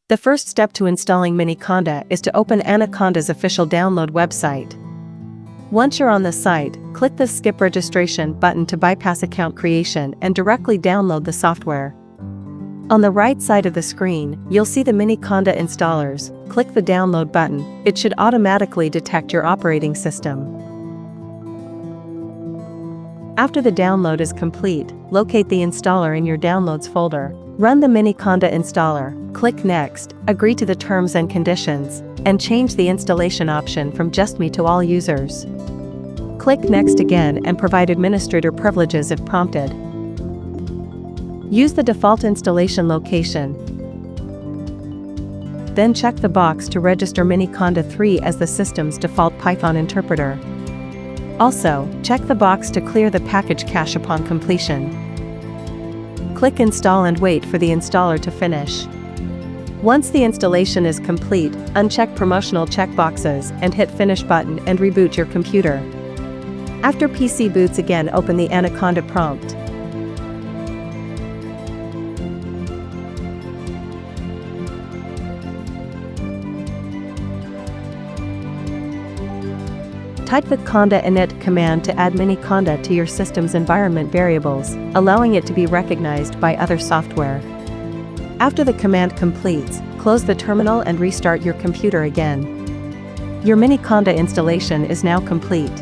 The first step to installing Miniconda is to open Anaconda's official download website. Once you're on the site, click the Skip Registration button to bypass account creation and directly download the software. On the right side of the screen, you'll see the Miniconda installers. Click the Download button. It should automatically detect your operating system. After the download is complete, locate the installer in your Downloads folder. Run the Miniconda installer, click Next, agree to the terms and conditions, and change the installation option from Just Me to all users. Click Next again and provide administrator privileges if prompted. Use the default installation location. Then check the box to register Miniconda 3 as the system's default Python interpreter. Also, check the box to clear the package cache upon completion. Click Install and wait for the installer to finish. Once the installation is complete, uncheck promotional checkboxes and hit Finish button and reboot your computer. After PC boots again, open the Anaconda prompt. Type the conda init command to add Miniconda to your system's environment variables, allowing it to be recognized by other software. After the command completes, close the terminal and restart your computer again. Your Miniconda installation is now complete.